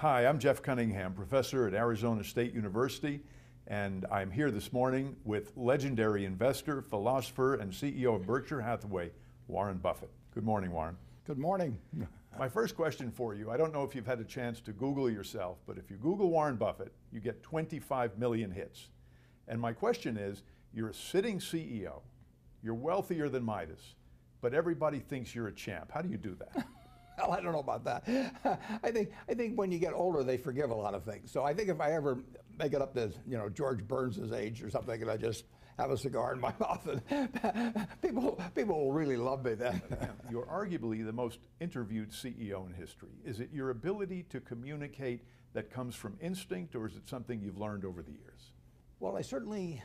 Hi, I'm Jeff Cunningham, professor at Arizona State University, and I'm here this morning with legendary investor, philosopher, and CEO of Berkshire Hathaway, Warren Buffett. Good morning, Warren. Good morning. My first question for you, I don't know if you've had a chance to Google yourself, but if you Google Warren Buffett, you get 25 million hits. And my question is, you're a sitting CEO, you're wealthier than Midas, but everybody thinks you're a champ. How do you do that? Well, I don't know about that. I think when you get older, they forgive a lot of things. So I think if I ever make it up to George Burns' age or something, and I just have a cigar in my mouth, and people will really love me then. You're arguably the most interviewed CEO in history. Is it your ability to communicate that comes from instinct, or is it something you've learned over the years? Well, I certainly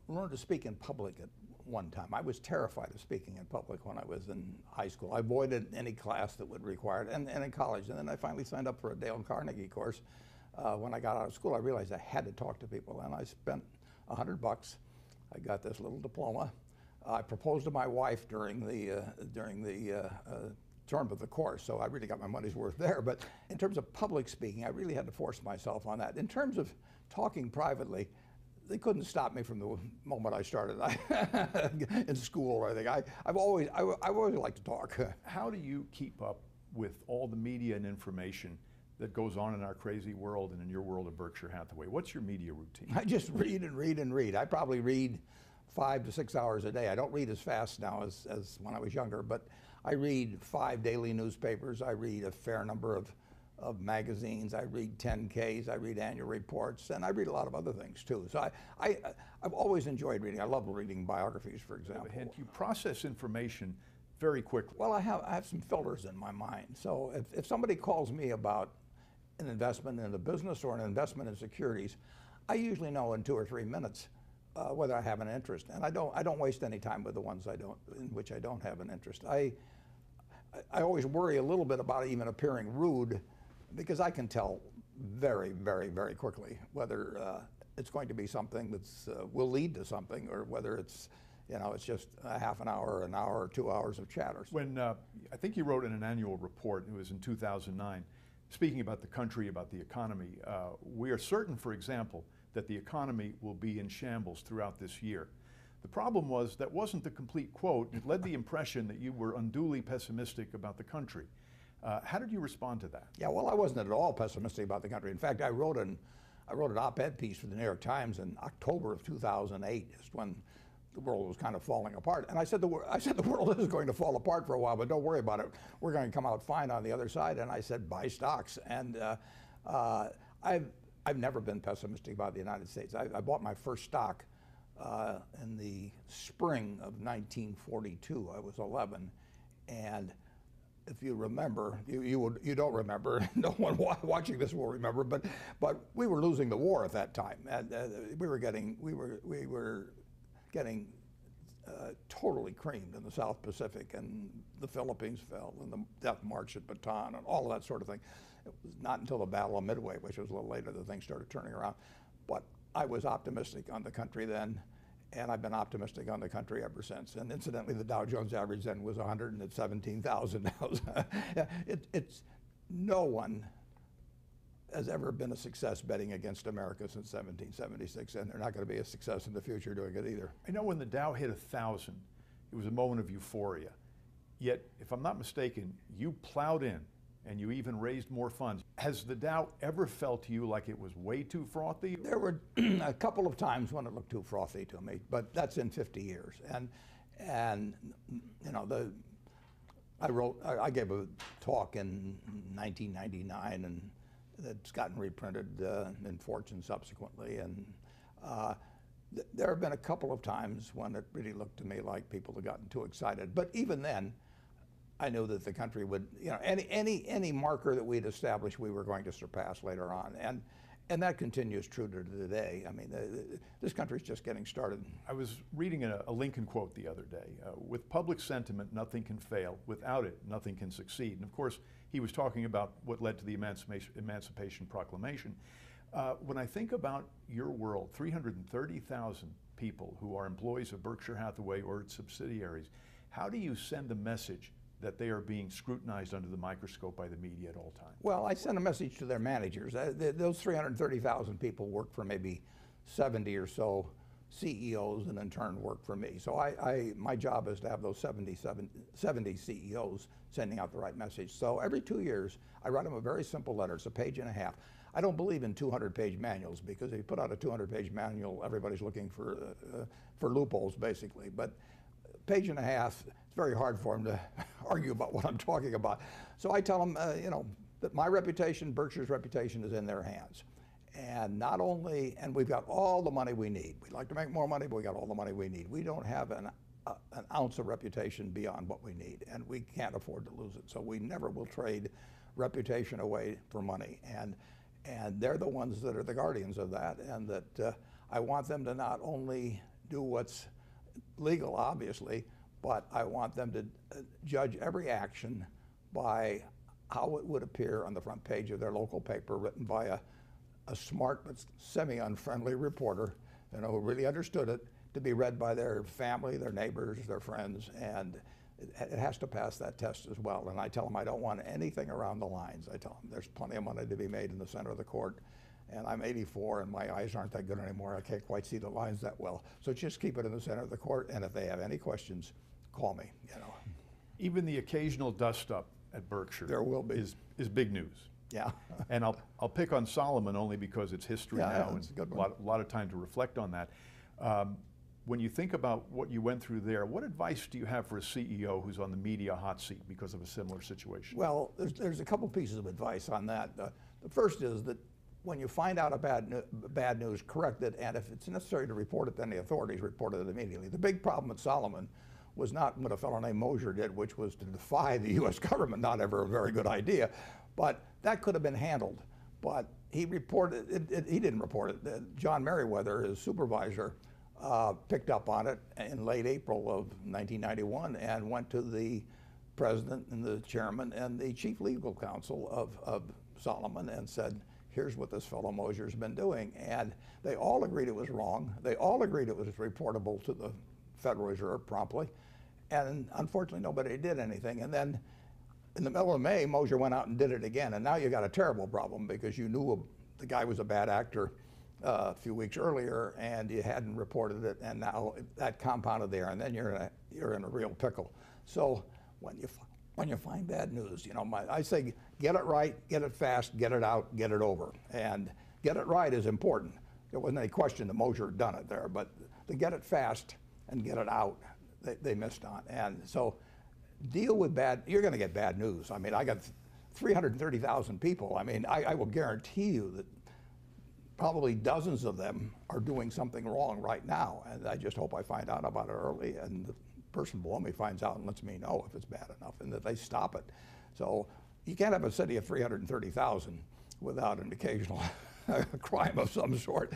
learned to speak in public at one time. I was terrified of speaking in public when I was in high school. I avoided any class that would require it, and in college. And then I finally signed up for a Dale Carnegie course. When I got out of school, I realized I had to talk to people, and I spent $100. I got this little diploma. I proposed to my wife during the term of the course, so I really got my money's worth there. But in terms of public speaking, I really had to force myself on that. In terms of talking privately, they couldn't stop me from the moment I started in school or anything. I've always liked to talk. How do you keep up with all the media and information that goes on in our crazy world and in your world of Berkshire Hathaway? What's your media routine? I just read and read and read. I probably read 5 to 6 hours a day. I don't read as fast now as when I was younger, but I read 5 daily newspapers. I read a fair number of magazines. I read 10Ks, I read annual reports, and I read a lot of other things too. So I've always enjoyed reading. I love reading biographies, for example. And you process information very quickly. Well, I have some filters in my mind. So if somebody calls me about an investment in a business or an investment in securities, I usually know in 2 or 3 minutes whether I have an interest. And I don't waste any time with the ones in which I don't have an interest. I always worry a little bit about even appearing rude, because I can tell very, very, very quickly whether it's going to be something that's will lead to something, or whether it's just a half an hour, an hour, or 2 hours of chatter. When I think you wrote in an annual report, it was in 2009, speaking about the country, about the economy, we are certain, for example, that the economy will be in shambles throughout this year. The problem was that wasn't the complete quote. It led the impression that you were unduly pessimistic about the country. How did you respond to that? Yeah, well, I wasn't at all pessimistic about the country. In fact, I wrote an op-ed piece for the New York Times in October of 2008, just when the world was kind of falling apart. And I said the world is going to fall apart for a while, but don't worry about it. We're going to come out fine on the other side. And I said, buy stocks. And I've never been pessimistic about the United States. I bought my first stock in the spring of 1942. I was 11, and if you remember, you don't remember. No one watching this will remember. But we were losing the war at that time, and we were getting totally creamed in the South Pacific, and the Philippines fell, and the Death March at Bataan, and all of that sort of thing. It was not until the Battle of Midway, which was a little later, that things started turning around. But I was optimistic on the country then, and I've been optimistic on the country ever since. And incidentally, the Dow Jones average then was 117,000 now. No one has ever been a success betting against America since 1776, and they're not going to be a success in the future doing it either. I know when the Dow hit 1,000, it was a moment of euphoria. Yet, if I'm not mistaken, you plowed in and you even raised more funds. Has the Dow ever felt to you like it was way too frothy? There were a couple of times when it looked too frothy to me, but that's in 50 years. And I gave a talk in 1999, and it's gotten reprinted in Fortune subsequently. And there have been a couple of times when it really looked to me like people had gotten too excited. But even then, I knew that the country would, any marker that we'd established, we were going to surpass later on. And that continues true to today. I mean, this country's just getting started. I was reading a Lincoln quote the other day. With public sentiment, nothing can fail. Without it, nothing can succeed. And of course, he was talking about what led to the Emancipation Proclamation. When I think about your world, 330,000 people who are employees of Berkshire Hathaway or its subsidiaries, how do you send a message that they are being scrutinized under the microscope by the media at all times? Well, I send a message to their managers. Those 330,000 people work for maybe 70 or so CEOs, and in turn work for me. So my job is to have those 70 CEOs sending out the right message. So every 2 years, I write them a very simple letter. It's a page and a half. I don't believe in 200-page manuals, because if you put out a 200-page manual, everybody's looking for loopholes, basically. But page and a half, it's very hard for them to argue about what I'm talking about. So I tell them, you know, that my reputation, Berkshire's reputation, is in their hands. And not only, and we've got all the money we need. We'd like to make more money, but we got all the money we need. We don't have an ounce of reputation beyond what we need, and we can't afford to lose it. So we never will trade reputation away for money. And they're the ones that are the guardians of that, and that I want them to not only do what's legal, obviously, but I want them to judge every action by how it would appear on the front page of their local paper, written by a smart but semi-unfriendly reporter, you know, who really understood it, to be read by their family, their neighbors, their friends, and it has to pass that test as well. And I tell them I don't want anything around the lines. I tell them there's plenty of money to be made in the center of the court, and I'm 84 and my eyes aren't that good anymore. I can't quite see the lines that well. So just keep it in the center of the court, and if they have any questions, call me, you know. Even the occasional dust-up at Berkshire There will be. is big news. Yeah. And I'll pick on Solomon only because it's history now, Yeah, and it's a good a one. lot of time to reflect on that. When you think about what you went through there, what advice do you have for a CEO who's on the media hot seat because of a similar situation? Well, there's a couple pieces of advice on that. The first is that when you find out a bad news, correct it, and if it's necessary to report it, then the authorities report it immediately. The big problem with Solomon was not what a fellow named Mosier did, which was to defy the U.S. government, not ever a very good idea, but that could have been handled. But he reported it, he didn't report it. John Merriweather, his supervisor, picked up on it in late April of 1991 and went to the president and the chairman and the chief legal counsel of Solomon and said, here's what this fellow Mosier's been doing. And they all agreed it was wrong. They all agreed it was reportable to the Federal Reserve promptly. And unfortunately, nobody did anything. And then in the middle of May, Mosier went out and did it again. And now you got a terrible problem, because you knew the guy was a bad actor a few weeks earlier, and you hadn't reported it, and now that compounded there, and then you're in a real pickle. So when you find bad news, you know, I say get it right, get it fast, get it out, get it over, and get it right is important. There wasn't any question that Mosier had done it there, but to get it fast and get it out, they missed on. And so deal with you're going to get bad news. I mean, I got 330,000 people. I mean, I will guarantee you that probably dozens of them are doing something wrong right now, and I just hope I find out about it early, and the person below me finds out and lets me know if it's bad enough, and that they stop it. So you can't have a city of 330,000 without an occasional crime of some sort.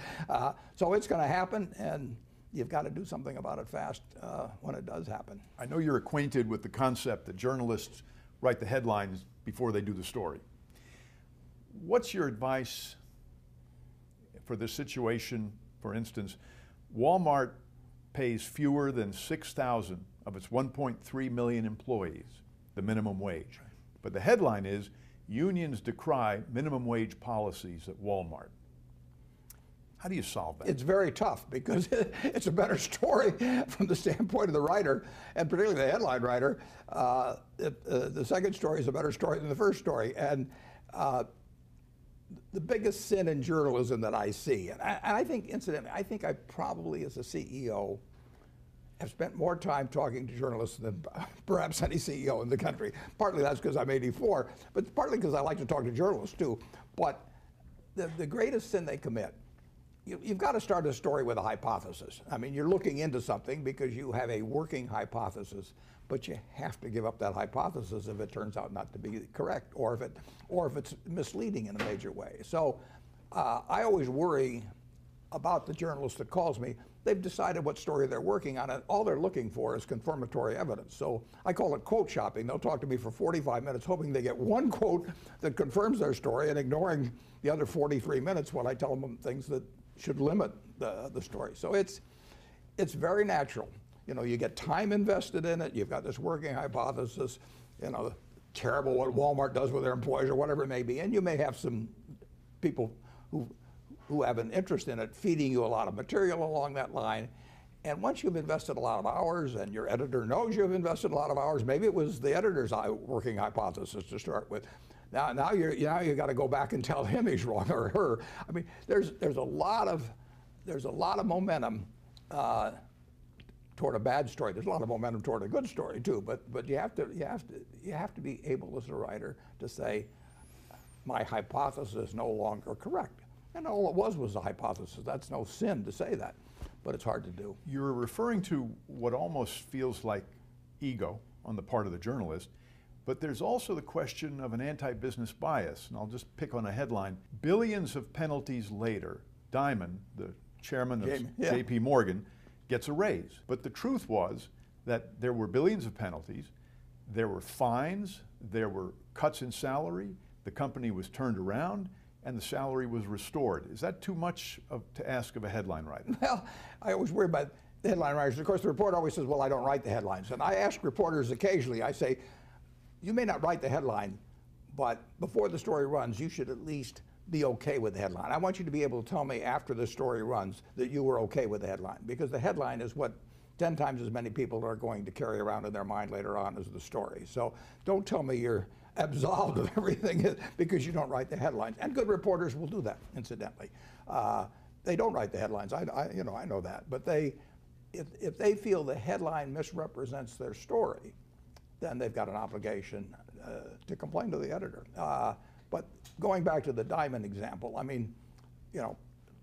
So it's going to happen, and you've got to do something about it fast when it does happen. I know you're acquainted with the concept that journalists write the headlines before they do the story. What's your advice for this situation? For instance, Walmart pays fewer than 6,000 of its 1.3 million employees the minimum wage. But the headline is, unions decry minimum wage policies at Walmart. How do you solve that? It's very tough, because it's a better story from the standpoint of the writer, and particularly the headline writer. The second story is a better story than the first story. And the biggest sin in journalism that I see, and I think, incidentally, I think I probably, as a CEO, have spent more time talking to journalists than perhaps any CEO in the country. Partly that's because I'm 84, but partly because I like to talk to journalists too. But the greatest sin they commit, you've got to start a story with a hypothesis. I mean, you're looking into something because you have a working hypothesis, but you have to give up that hypothesis if it turns out not to be correct, or if it's misleading in a major way. So I always worry about the journalist that calls me. They've decided what story they're working on, and all they're looking for is confirmatory evidence. So I call it quote shopping. They'll talk to me for 45 minutes hoping they get one quote that confirms their story, and ignoring the other 43 minutes when I tell them things that should limit the story. So it's very natural. You know, you get time invested in it, you've got this working hypothesis, you know, terrible what Walmart does with their employees or whatever it may be. And you may have some people who have an interest in it feeding you a lot of material along that line. And once you've invested a lot of hours and your editor knows you've invested a lot of hours, maybe it was the editor's working hypothesis to start with. Now you got to go back and tell him he's wrong or her. I mean, there's a lot of momentum toward a bad story. There's a lot of momentum toward a good story too. But you have to be able as a writer to say, my hypothesis is no longer correct. And all it was a hypothesis. That's no sin to say that, but it's hard to do. You're referring to what almost feels like ego on the part of the journalist, but there's also the question of an anti-business bias. And I'll just pick on a headline. Billions of penalties later, Dimon, the chairman of JP Morgan, gets a raise. But the truth was that there were billions of penalties, there were fines, there were cuts in salary, the company was turned around, and the salary was restored. Is that too much to ask of a headline writer? Well, I always worry about the headline writers. Of course, the reporter always says, well, I don't write the headlines. And I ask reporters occasionally, I say, you may not write the headline, but before the story runs, you should at least be okay with the headline. I want you to be able to tell me after the story runs that you were okay with the headline, because the headline is what 10 times as many people are going to carry around in their mind later on as the story. So don't tell me you're absolved of everything because you don't write the headlines. And good reporters will do that, incidentally. They don't write the headlines. I know that. But if they feel the headline misrepresents their story, then they've got an obligation to complain to the editor. But going back to the Dimon example, I mean, you know,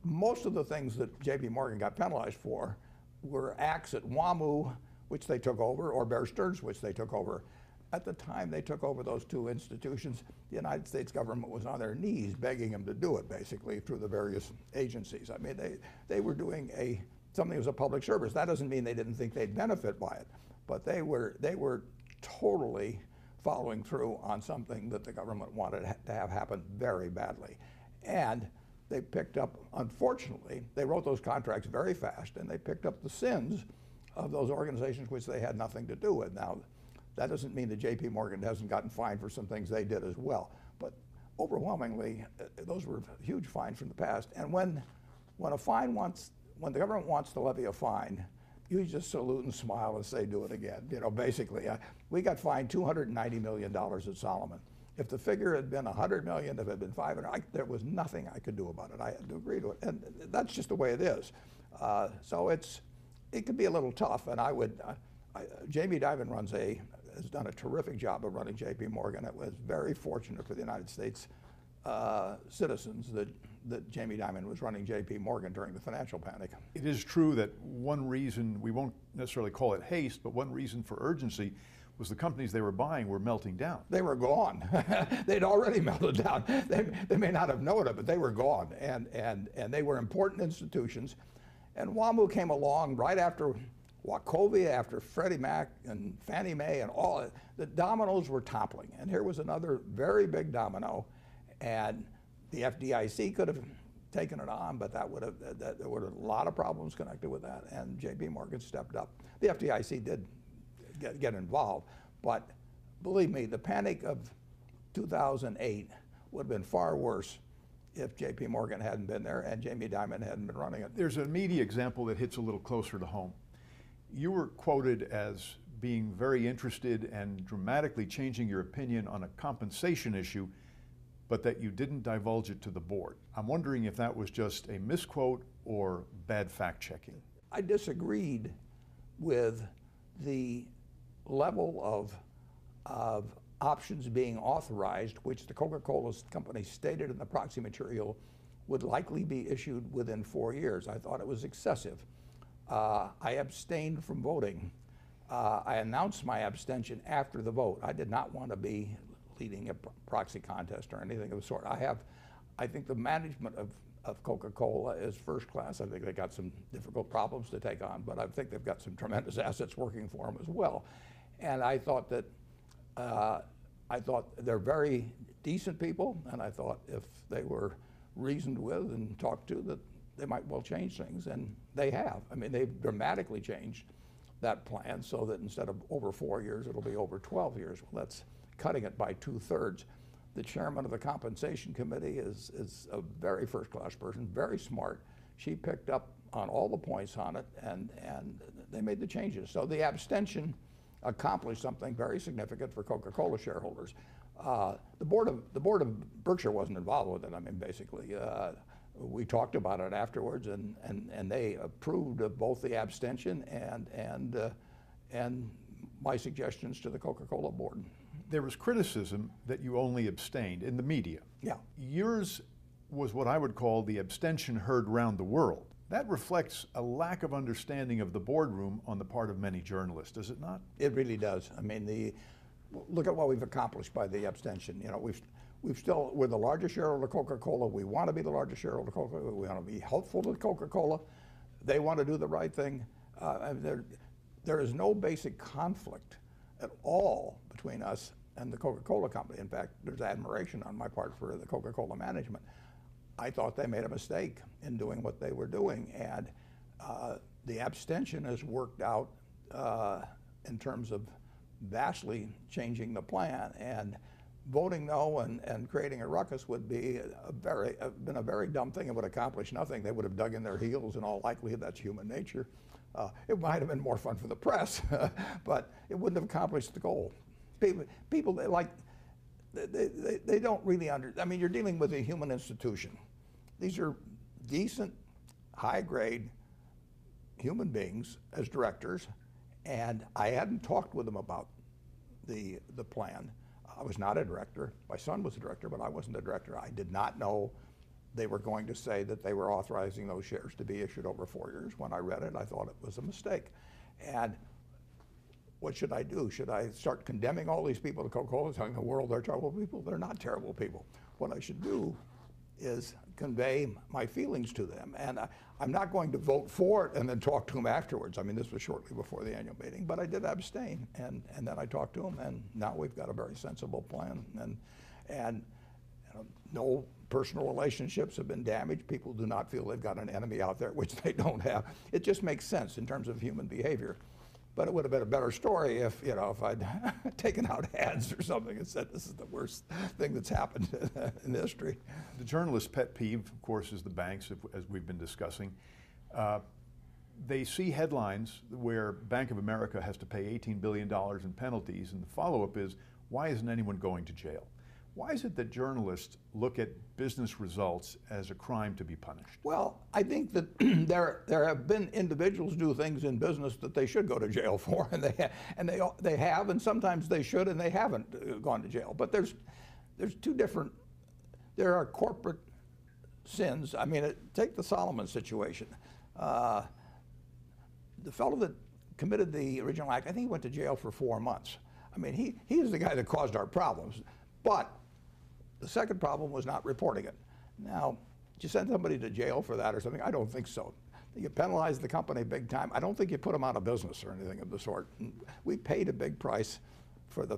most of the things that JP Morgan got penalized for were acts at WAMU, which they took over, or Bear Stearns, which they took over. At the time they took over those two institutions, the United States government was on their knees begging them to do it, basically, through the various agencies. I mean, they were doing something that was a public service. That doesn't mean they didn't think they'd benefit by it, but they were totally following through on something that the government wanted to have happen very badly. And they picked up, unfortunately, they wrote those contracts very fast, and they picked up the sins of those organizations which they had nothing to do with. Now, that doesn't mean that JP Morgan hasn't gotten fined for some things they did as well. But overwhelmingly, those were huge fines from the past. And when the government wants to levy a fine, you just salute and smile and say, do it again. You know, basically, we got fined $290 million at Solomon. If the figure had been 100 million, if it had been 500, there was nothing I could do about it. I had to agree to it, and that's just the way it is. So it could be a little tough, and Jamie Dimon has done a terrific job of running JP Morgan. It was very fortunate for the United States citizens that Jamie Dimon was running JP Morgan during the financial panic. It is true that one reason, we won't necessarily call it haste, but one reason for urgency was the companies they were buying were melting down. They were gone. They'd already melted down. They may not have known it, but they were gone. And they were important institutions. And WAMU came along right after Wachovia, after Freddie Mac and Fannie Mae, and all. The dominoes were toppling. And here was another very big domino. And the FDIC could have taken it on, but there would have a lot of problems connected with that. And JP Morgan stepped up. The FDIC did get involved, but believe me, the panic of 2008 would have been far worse if JP Morgan hadn't been there and Jamie Dimon hadn't been running it. There's an media example that hits a little closer to home. You were quoted as being very interested and dramatically changing your opinion on a compensation issue, but that you didn't divulge it to the board. I'm wondering if that was just a misquote or bad fact-checking. I disagreed with the level of options being authorized, which the Coca-Cola company stated in the proxy material would likely be issued within 4 years. I thought it was excessive. I abstained from voting. I announced my abstention after the vote. I did not want to be leading a proxy contest or anything of the sort. I think the management of Coca-Cola is first class. I think they got some difficult problems to take on, but I think they've got some tremendous assets working for them as well. And I thought that they're very decent people, and I thought if they were reasoned with and talked to, that they might well change things, and they have. I mean, they've dramatically changed that plan so that instead of over 4 years, it'll be over 12 years. Well, that's cutting it by 2/3. The chairman of the compensation committee is a very first-class person, very smart. She picked up on all the points on it, and they made the changes. So the abstention accomplished something very significant for Coca-Cola shareholders. The board of Berkshire wasn't involved with it. I mean, basically, we talked about it afterwards, and they approved of both the abstention and my suggestions to the Coca-Cola board. There was criticism that you only abstained in the media. Yeah. Yours was what I would call the abstention heard round the world. That reflects a lack of understanding of the boardroom on the part of many journalists, does it not? It really does. I mean, look at what we've accomplished by the abstention. You know, we're the largest shareholder of Coca-Cola. We want to be the largest shareholder of Coca-Cola. We want to be helpful to Coca-Cola. They want to do the right thing. There is no basic conflict at all between us and the Coca-Cola company. In fact, there's admiration on my part for the Coca-Cola management. I thought they made a mistake in doing what they were doing, and the abstention has worked out in terms of vastly changing the plan. And voting no and creating a ruckus would be been a very dumb thing. It would accomplish nothing. They would have dug in their heels. In all likelihood, that's human nature. It might have been more fun for the press, but it wouldn't have accomplished the goal. People they don't really I mean, you're dealing with a human institution. These are decent, high-grade human beings as directors, and I hadn't talked with them about the plan. I was not a director. My son was a director, but I wasn't a director. I did not know they were going to say that they were authorizing those shares to be issued over 4 years. When I read it, I thought it was a mistake. And what should I do? Should I start condemning all these people at Coca-Cola, telling the world they're terrible people? They're not terrible people. What I should do is convey my feelings to them. And I'm not going to vote for it and then talk to them afterwards. I mean, this was shortly before the annual meeting, but I did abstain. And then I talked to them, and now we've got a very sensible plan. And no personal relationships have been damaged. People do not feel they've got an enemy out there, which they don't have. It just makes sense in terms of human behavior. But it would have been a better story if I'd taken out ads or something and said this is the worst thing that's happened in history. The journalist's pet peeve, of course, is the banks, as we've been discussing. They see headlines where Bank of America has to pay $18 billion in penalties, and the follow-up is, why isn't anyone going to jail? Why is it that journalists look at business results as a crime to be punished? Well, I think that there have been individuals do things in business that they should go to jail for, and they have, and sometimes they should, and they haven't gone to jail. But there's two different. There are corporate sins. I mean, take the Solomon situation. The fellow that committed the original act, I think he went to jail for 4 months. I mean, he is the guy that caused our problems. But the second problem was not reporting it. Now, did you send somebody to jail for that or something? I don't think so. You penalize the company big time. I don't think you put them out of business or anything of the sort. And we paid a big price for the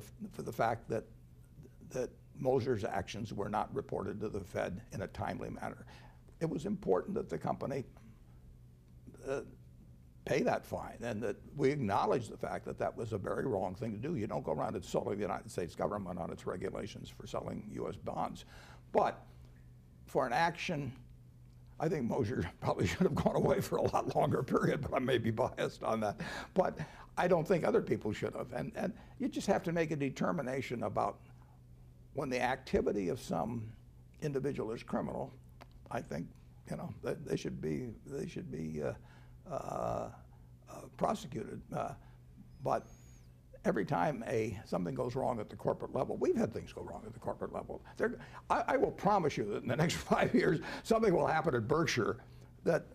fact that Moser's actions were not reported to the Fed in a timely manner. It was important that the company pay that fine, and that we acknowledge the fact that that was a very wrong thing to do. You don't go around insulting the United States government on its regulations for selling U.S. bonds. But for an action, I think Moser probably should have gone away for a lot longer period, but I may be biased on that. But I don't think other people should have. And you just have to make a determination about when the activity of some individual is criminal. I think that they should be prosecuted. But every time something goes wrong at the corporate level, we've had things go wrong at the corporate level. I will promise you that in the next 5 years, something will happen at Berkshire that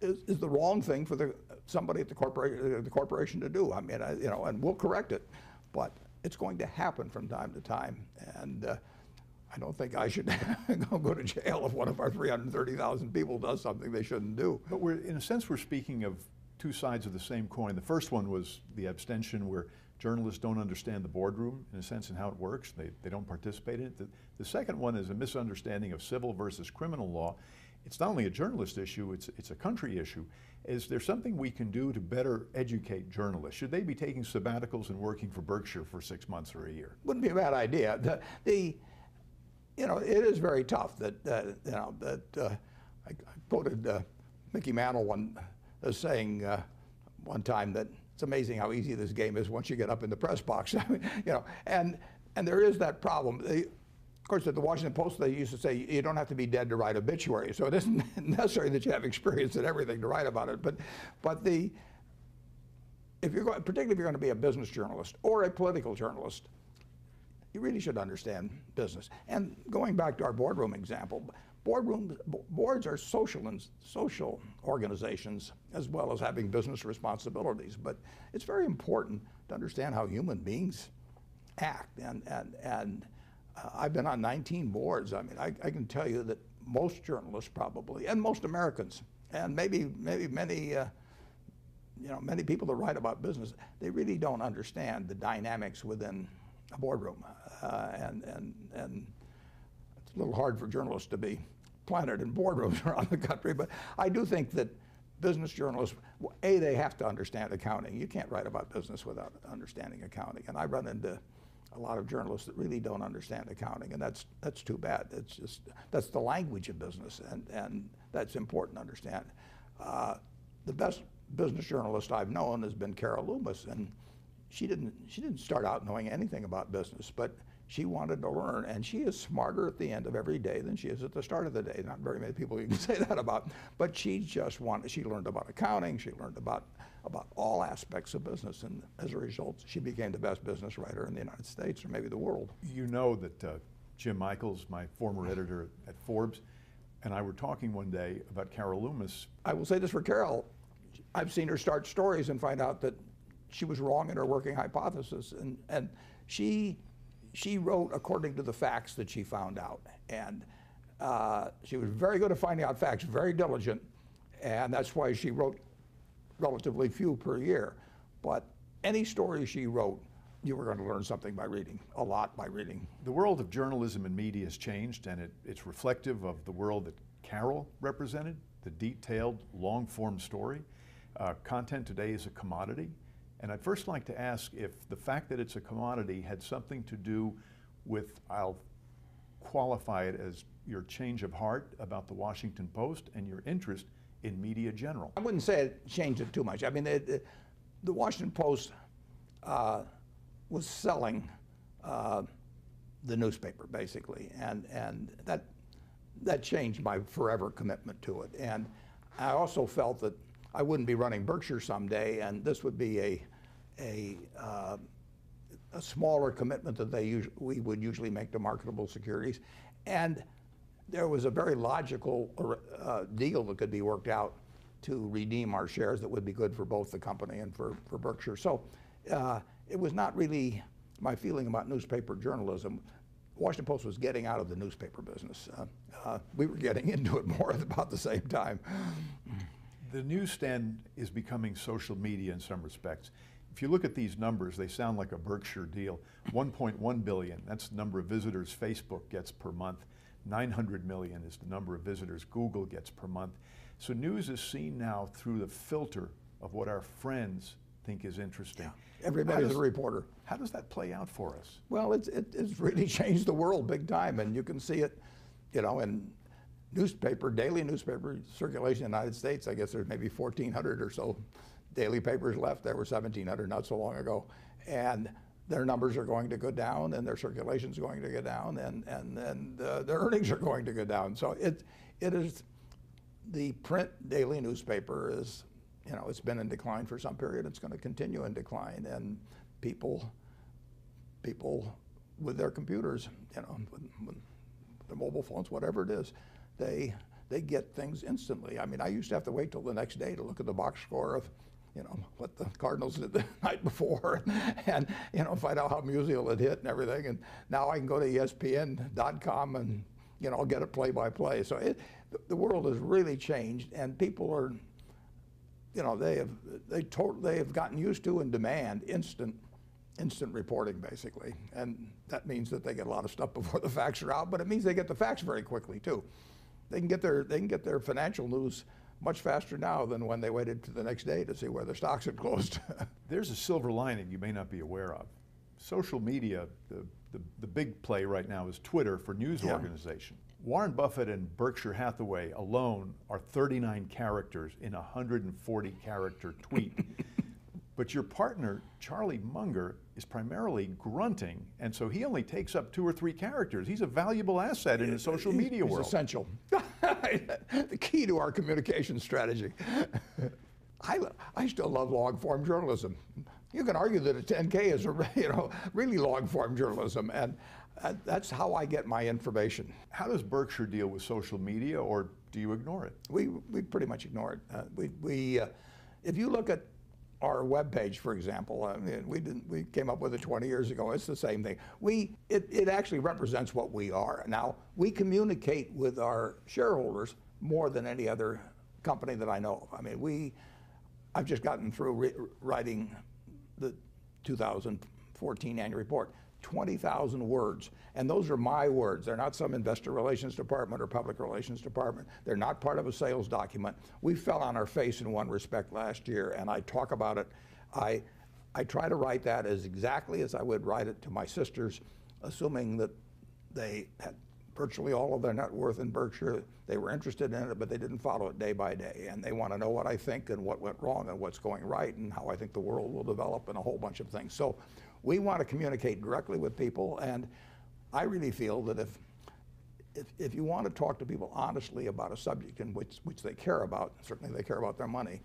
is the wrong thing for somebody at the corporation to do. I mean, and we'll correct it, but it's going to happen from time to time. And I don't think I should go to jail if one of our 330,000 people does something they shouldn't do. But in a sense, we're speaking of two sides of the same coin. The first one was the abstention, where journalists don't understand the boardroom, in a sense, and how it works. They don't participate in it. The second one is a misunderstanding of civil versus criminal law. it's not only a journalist issue, it's a country issue. Is there something we can do to better educate journalists? Should they be taking sabbaticals and working for Berkshire for 6 months or a year? Wouldn't be a bad idea. You know, it is very tough that, I quoted Mickey Mantle as saying one time that it's amazing how easy this game is once you get up in the press box. I mean, you know, and there is that problem. Of course, at the Washington Post, they used to say you don't have to be dead to write obituaries, so it isn't necessary that you have experience in everything to write about it. But particularly if you're going to be a business journalist or a political journalist, you really should understand business. And going back to our boardroom example, boards are social organizations as well as having business responsibilities. But it's very important to understand how human beings act. And I've been on 19 boards. I mean, I can tell you that most journalists probably, and most Americans, and maybe many many people that write about business, they really don't understand the dynamics within a boardroom. And it's a little hard for journalists to be planted in boardrooms around the country, but I do think that business journalists, they have to understand accounting. You can't write about business without understanding accounting. And I run into a lot of journalists that really don't understand accounting, and that's too bad. That's the language of business, and that's important to understand. The best business journalist I've known has been Carol Loomis, and she didn't start out knowing anything about business, but she wanted to learn, and she is smarter at the end of every day than she is at the start of the day. Not very many people you can say that about, but she learned about accounting, she learned about all aspects of business, and as a result, she became the best business writer in the United States, or maybe the world. You know that Jim Michaels, my former editor at Forbes, and I were talking one day about Carol Loomis. I will say this for Carol, I've seen her start stories and find out that she was wrong in her working hypothesis, and she wrote according to the facts that she found out, and she was very good at finding out facts, very diligent, and that's why she wrote relatively few per year. But any story she wrote, you were going to learn something by reading, a lot by reading. The world of journalism and media has changed, and it's reflective of the world that Carol represented, the detailed, long-form story. Content today is a commodity. And I'd first like to ask if the fact that it's a commodity had something to do with, I'll qualify it as your change of heart about the Washington Post and your interest in media general. I wouldn't say it changed it too much. I mean, the Washington Post was selling the newspaper, basically, and that changed my forever commitment to it. And I also felt that I wouldn't be running Berkshire someday, and this would be a smaller commitment that we would usually make to marketable securities. And there was a very logical deal that could be worked out to redeem our shares that would be good for both the company and for Berkshire. So it was not really my feeling about newspaper journalism. Washington Post was getting out of the newspaper business. We were getting into it more at about the same time. The newsstand is becoming social media in some respects. If you look at these numbers, they sound like a Berkshire deal. 1.1 billion, that's the number of visitors Facebook gets per month. 900 million is the number of visitors Google gets per month. So news is seen now through the filter of what our friends think is interesting. Yeah. Everybody's a reporter. How does that play out for us? Well, it's really changed the world big time, and you can see it, you know, in daily newspaper circulation in the United States. I guess there's maybe 1,400 or so daily papers left. There were 1,700 not so long ago, and their numbers are going to go down, and their circulation is going to go down, and their earnings are going to go down. So it is, the print daily newspaper is, you know, it's been in decline for some period. It's going to continue in decline, and people with their computers, you know, with their mobile phones, whatever it is, they get things instantly. I mean, I used to have to wait till the next day to look at the box score of, you know, what the Cardinals did the night before, and you know, find out how Musial had hit and everything. And now I can go to ESPN.com and, you know, get it play by play. So the world has really changed, and people are, you know, they have gotten used to and demand instant reporting, basically. And that means that they get a lot of stuff before the facts are out, but it means they get the facts very quickly too. they can get their financial news much faster now than when they waited to the next day to see where their stocks had closed. There's a silver lining you may not be aware of. Social media, the big play right now is Twitter for news organization. Warren Buffett and Berkshire Hathaway alone are 39 characters in a 140-character tweet. But your partner, Charlie Munger, is primarily grunting, and so he only takes up 2 or 3 characters. He's a valuable asset in the social media world. He's essential. The key to our communication strategy. I still love long-form journalism. You can argue that a 10K is really long-form journalism, and that's how I get my information. How does Berkshire deal with social media, or do you ignore it? We pretty much ignore it. If you look at our webpage, for example, I mean, we came up with it 20 years ago. It's the same thing. It actually represents what we are. Now, we communicate with our shareholders more than any other company that I know of. I mean, I've just gotten through writing the 2014 annual report. 20,000 words, and those are my words. They're not some investor relations department or public relations department. They're not part of a sales document. We fell on our face in one respect last year, and I talk about it. I try to write that as exactly as I would write it to my sisters, assuming that they had virtually all of their net worth in Berkshire. They were interested in it, but they didn't follow it day by day, and they want to know what I think and what went wrong and what's going right and how I think the world will develop and a whole bunch of things. So we want to communicate directly with people, and I really feel that if you want to talk to people honestly about a subject in which they care about, certainly they care about their money,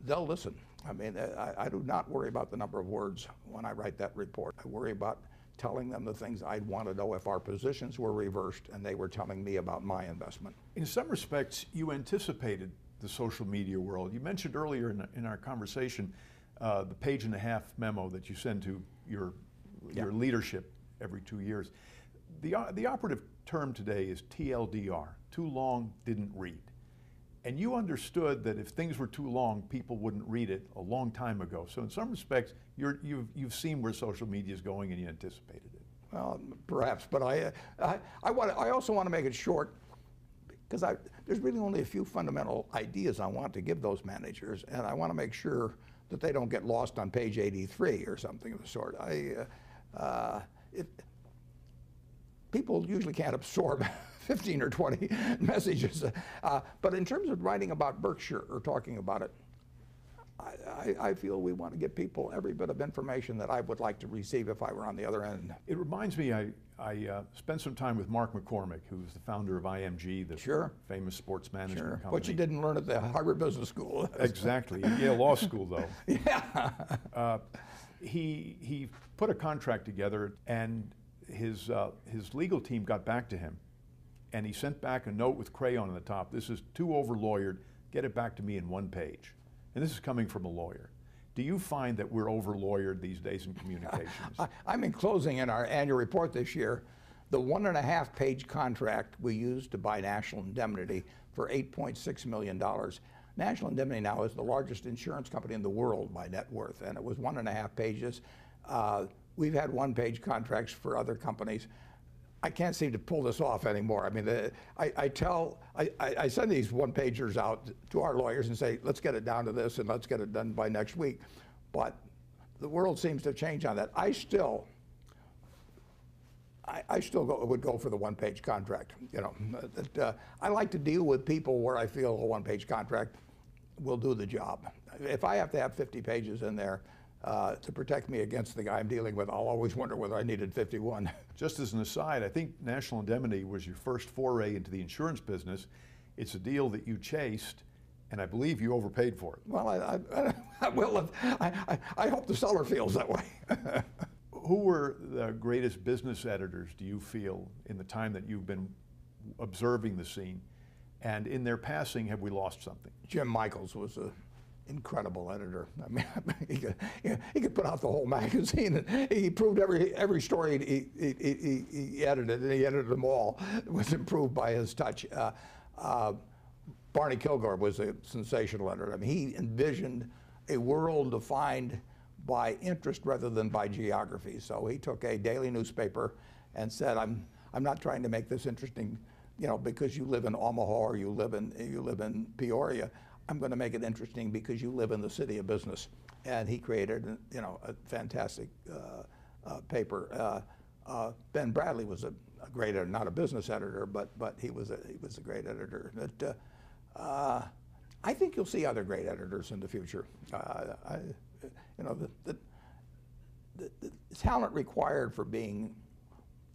they'll listen. I mean, I do not worry about the number of words when I write that report. I worry about telling them the things I'd want to know if our positions were reversed and they were telling me about my investment. In some respects, you anticipated the social media world. You mentioned earlier in our conversation the page-and-a-half memo that you send to your leadership every 2 years. The operative term today is TLDR, too long, didn't read. And you understood that if things were too long, people wouldn't read it a long time ago. So in some respects, you've seen where social media is going and you anticipated it. Well, perhaps, but I also want to make it short because there's really only a few fundamental ideas I want to give those managers, and I want to make sure that they don't get lost on page 83 or something of the sort. People usually can't absorb 15 or 20 messages, but in terms of writing about Berkshire or talking about it, I feel we want to give people every bit of information that I would like to receive if I were on the other end. It reminds me, I spent some time with Mark McCormick, who's the founder of IMG, the famous sports management company. What you didn't learn at the Harvard Business School. Exactly, Yale Law School though. Yeah. He put a contract together, and his legal team got back to him, and he sent back a note with crayon on the top. This is too over-lawyered. Get it back to me in 1 page. And this is coming from a lawyer. Do you find that we're over-lawyered these days in communications? I'm enclosing in our annual report this year the 1.5-page contract we used to buy National Indemnity for $8.6 million. National Indemnity now is the largest insurance company in the world by net worth, and it was 1.5 pages. We've had 1-page contracts for other companies. I can't seem to pull this off anymore. I mean, I send these 1-pagers out to our lawyers and say, let's get it down to this and let's get it done by next week. But the world seems to have changed on that. I still would go for the 1-page contract. You know, I like to deal with people where I feel a 1-page contract will do the job. If I have to have 50 pages in there to protect me against the guy I'm dealing with, I'll always wonder whether I needed 51. Just as an aside, I think National Indemnity was your first foray into the insurance business. It's a deal that you chased, and I believe you overpaid for it. Well, I hope the seller feels that way. Who were the greatest business editors, do you feel, in the time that you've been observing the scene? And in their passing, have we lost something? Jim Michaels was an incredible editor. I mean, he could put out the whole magazine, and he proved every story he edited, and he edited them all. It was improved by his touch. Barney Kilgore was a sensational editor. I mean, he envisioned a world defined by interest rather than by geography. So he took a daily newspaper and said, I'm not trying to make this interesting you know, because you live in Omaha or you live in Peoria. I'm going to make it interesting because you live in the city of business. And he created, you know, a fantastic paper. Ben Bradley was a great editor, not a business editor, but he was a great editor. But, I think you'll see other great editors in the future. You know, the talent required for being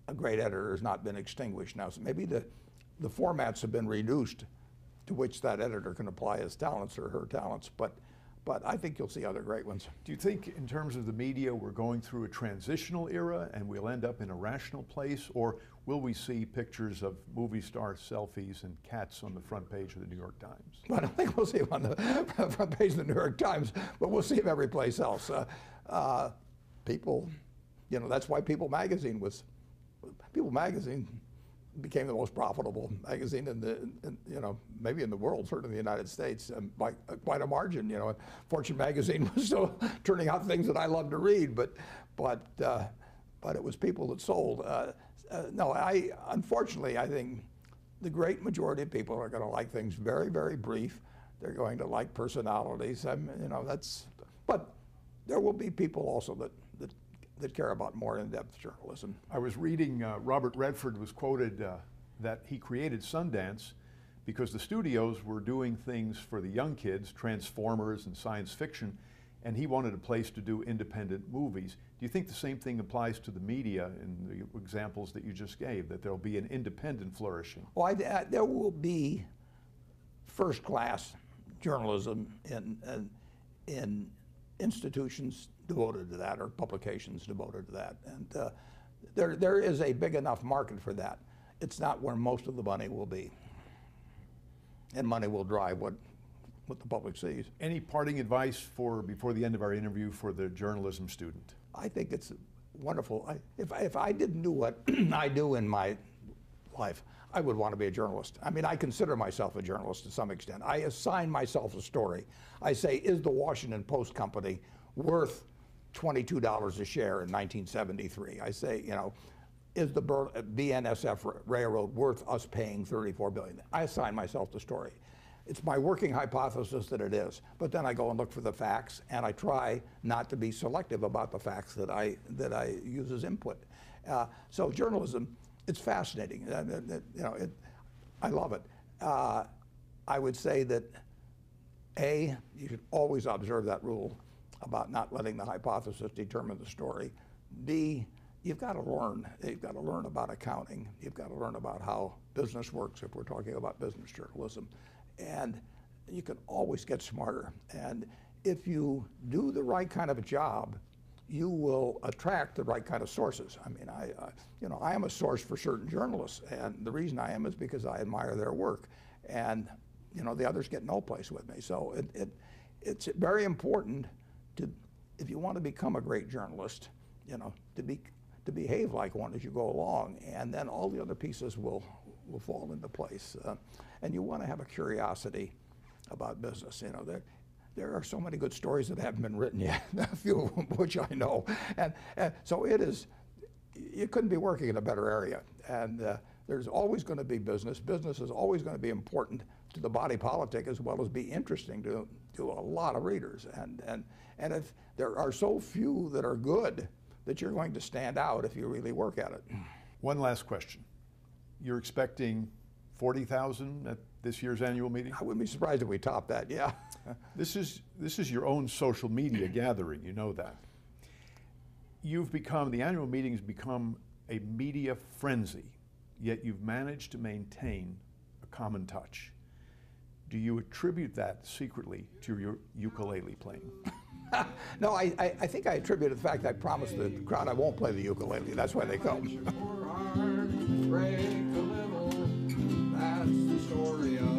a great editor has not been extinguished now. So maybe the formats have been reduced to which that editor can apply his talents or her talents, but I think you'll see other great ones. Do you think in terms of the media we're going through a transitional era and we'll end up in a rational place, or will we see pictures of movie star selfies and cats on the front page of the New York Times? Well, I don't think we'll see them on the front page of the New York Times, but we'll see them every place else. People, you know, that's why People magazine became the most profitable magazine you know, maybe in the world, certainly in the United States, by quite a margin. You know, Fortune magazine was still turning out things that I love to read, but it was People that sold. No, unfortunately, I think the great majority of people are going to like things very, very brief. They're going to like personalities. You know, but there will be people also that care about more in-depth journalism. I was reading Robert Redford was quoted that he created Sundance because the studios were doing things for the young kids, Transformers and science fiction, and he wanted a place to do independent movies. Do you think the same thing applies to the media in the examples that you just gave, that there'll be an independent flourishing? Well, there will be first-class journalism in institutions devoted to that, or publications devoted to that, and there is a big enough market for that. It's not where most of the money will be, and money will drive what the public sees. Any parting advice before the end of our interview for the journalism student? I think it's wonderful. If I didn't do what I do in my life, I would want to be a journalist. I mean, I consider myself a journalist to some extent. I assign myself a story. I say, is the Washington Post Company worth $22 a share in 1973? I say, you know, is the BNSF Railroad worth us paying $34 billion? I assign myself the story. It's my working hypothesis that it is, but then I go and look for the facts, and I try not to be selective about the facts that I use as input. So journalism, it's fascinating. You know, I love it. I would say that A, you should always observe that rule about not letting the hypothesis determine the story. B, you've got to learn. You've got to learn about accounting. You've got to learn about how business works if we're talking about business journalism. And you can always get smarter. And if you do the right kind of a job, you will attract the right kind of sources. I mean, you know, I am a source for certain journalists, and the reason I am is because I admire their work, and you know, the others get no place with me. So it's very important to, if you want to become a great journalist, you know, to behave like one as you go along, and then all the other pieces will fall into place. And you want to have a curiosity about business. You know, there are so many good stories that haven't been written yet, a few of them which I know. And so it is, you couldn't be working in a better area. And there's always going to be business. Business is always going to be important to the body politic as well as be interesting to a lot of readers. And if there are so few that are good, that you're going to stand out if you really work at it. One last question. You're expecting 40,000 at this year's annual meeting? I wouldn't be surprised if we topped that, yeah. This is your own social media gathering, you know that. The annual meeting has become a media frenzy, yet you've managed to maintain a common touch. Do you attribute that secretly to your ukulele playing? No, I think I attribute it to the fact that I promised the crowd I won't play the ukulele. That's why they come. Break a little, that's the story of